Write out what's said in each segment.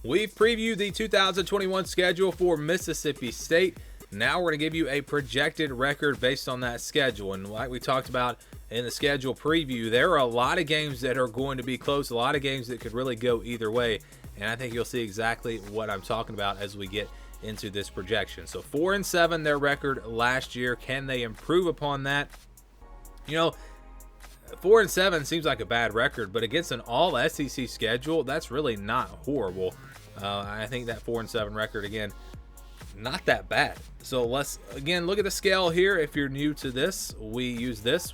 We've previewed the 2021 schedule for Mississippi State. Now we're going to give you a projected record based on that schedule. And like we talked about in the schedule preview, there are a lot of games that are going to be close, a lot of games that could really go either way. And I think you'll see exactly what I'm talking about as we get into this projection. So 4-7, their record last year. Can they improve upon that? 4-7 seems like a bad record, but against an all SEC schedule, that's really not horrible. I think that 4-7 record, again, not that bad. So let's again look at the scale here. If you're new to this, we use this.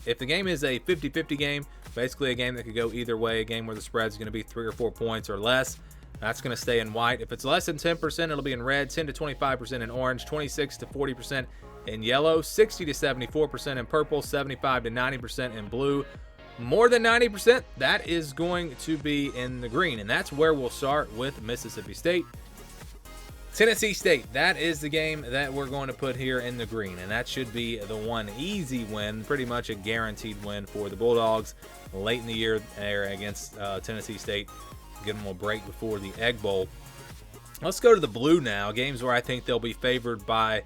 If the game is a 50-50 game, basically a game that could go either way, a game where the spread is going to be 3 or 4 points or less, that's going to stay in white. If it's less than 10%, it'll be in red, 10 to 25% in orange, 26 to 40% in yellow, 60 to 74% in purple, 75 to 90% in blue. More than 90%, that is going to be in the green, and that's where we'll start with Mississippi State. Tennessee State, that is the game that we're going to put here in the green, and that should be the one easy win, pretty much a guaranteed win for the Bulldogs late in the year there against Tennessee State. Give them a break before the Egg Bowl. Let's go to the blue now, games where I think they'll be favored by,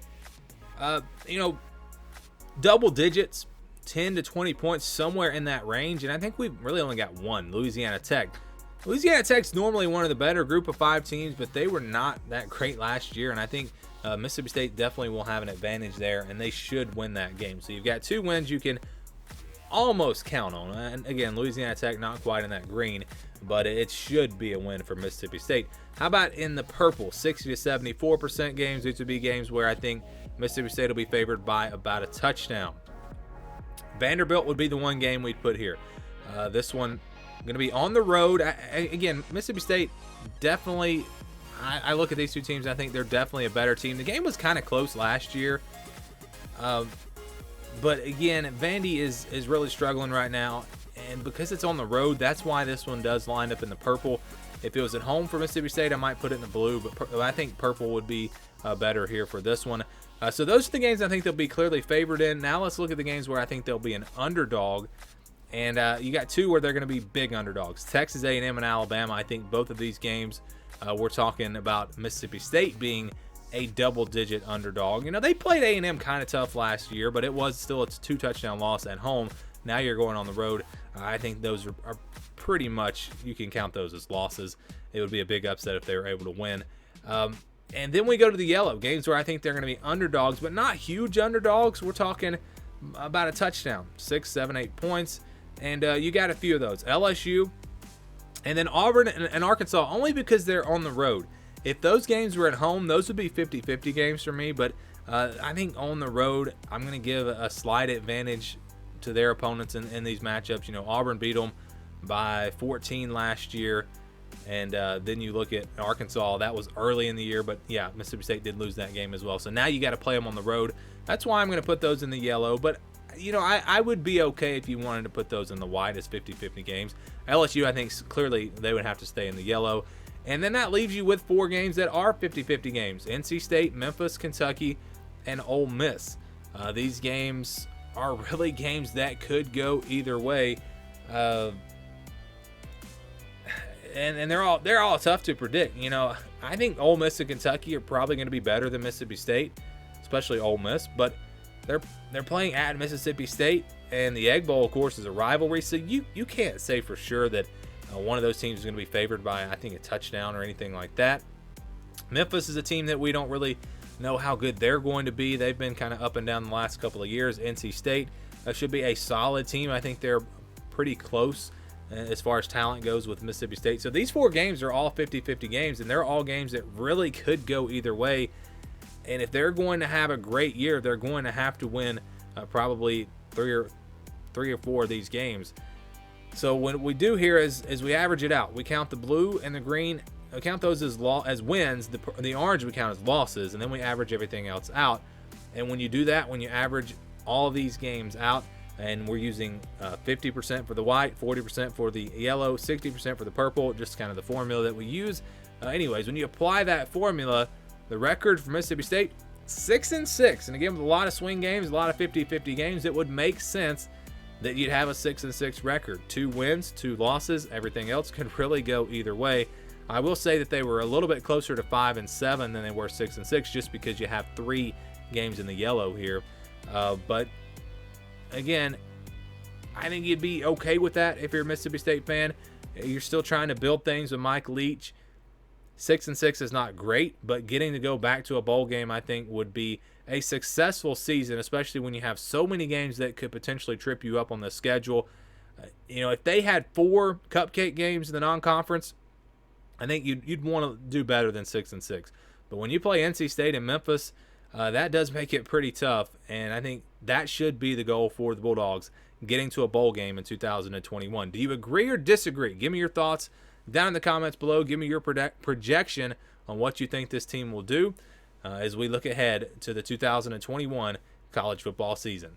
double digits, 10 to 20 points, somewhere in that range, and I think we've really only got one, Louisiana Tech. Louisiana Tech's normally one of the better group of 5 teams, but they were not that great last year, and I think Mississippi State definitely will have an advantage there, and they should win that game. So you've got 2 wins you can almost count on. And again, Louisiana Tech not quite in that green, but it should be a win for Mississippi State. How about in the purple, 60 to 74% games? These would be games where I think Mississippi State will be favored by about a touchdown. Vanderbilt would be the one game we'd put here. This one going to be on the road. Again, Mississippi State definitely, I look at these 2 teams, I think they're definitely a better team. The game was kind of close last year. But again, Vandy is really struggling right now. And because it's on the road, that's why this one does line up in the purple. If it was at home for Mississippi State, I might put it in the blue. But I think purple would be better here for this one. So those are the games I think they'll be clearly favored in. Now let's look at the games where I think they'll be an underdog. And you got 2 where they're going to be big underdogs. Texas A&M and Alabama. I think both of these games, we're talking about Mississippi State being a double-digit underdog. They played A&M kind of tough last year, but it was still a 2-touchdown loss at home. Now you're going on the road. I think those are pretty much, you can count those as losses. It would be a big upset if they were able to win. And then we go to the yellow, games where I think they're going to be underdogs, but not huge underdogs. We're talking about a touchdown, 6, 7, 8 points. And you got a few of those. LSU, and then Auburn and Arkansas, only because they're on the road. If those games were at home, those would be 50-50 games for me. But I think on the road, I'm going to give a slight advantage to their opponents in these matchups. Auburn beat them by 14 last year. And then you look at Arkansas, that was early in the year. But, yeah, Mississippi State did lose that game as well. So now you got to play them on the road. That's why I'm going to put those in the yellow. But I would be okay if you wanted to put those in the white as 50-50 games. LSU, I think clearly they would have to stay in the yellow. And then that leaves you with 4 games that are 50-50 games. NC State, Memphis, Kentucky, and Ole Miss. These games are really games that could go either way. And they're all tough to predict. I think Ole Miss and Kentucky are probably going to be better than Mississippi State, especially Ole Miss. But they're playing at Mississippi State, and the Egg Bowl, of course, is a rivalry. So you can't say for sure that one of those teams is going to be favored by, I think, a touchdown or anything like that. Memphis is a team that we don't really know how good they're going to be. They've been kind of up and down the last couple of years. NC State should be a solid team. I think they're pretty close as far as talent goes with Mississippi State. So these 4 games are all 50-50 games, and they're all games that really could go either way. And if they're going to have a great year, they're going to have to win probably 3 or 4 of these games. So what we do here is we average it out. We count the blue and the green, count those as wins. The orange we count as losses, and then we average everything else out. And when you do that, when you average all of these games out, and we're using 50% for the white, 40% for the yellow, 60% for the purple, just kind of the formula that we use. Anyways, when you apply that formula, the record for Mississippi State, 6-6. And again, with a lot of swing games, a lot of 50-50 games, it would make sense that you'd have a 6-6 record. 2 wins, 2 losses. Everything else could really go either way. I will say that they were a little bit closer to 5-7 than they were 6-6, just because you have 3 games in the yellow here. But again, I think you'd be okay with that if you're a Mississippi State fan. You're still trying to build things with Mike Leach. 6-6 is not great, but getting to go back to a bowl game, I think, would be a successful season, especially when you have so many games that could potentially trip you up on the schedule. If they had 4 cupcake games in the non-conference, I think you'd want to do better than 6-6. But when you play NC State and Memphis, that does make it pretty tough, and I think that should be the goal for the Bulldogs, getting to a bowl game in 2021. Do you agree or disagree? Give me your thoughts down in the comments below. Give me your projection on what you think this team will do as we look ahead to the 2021 college football season.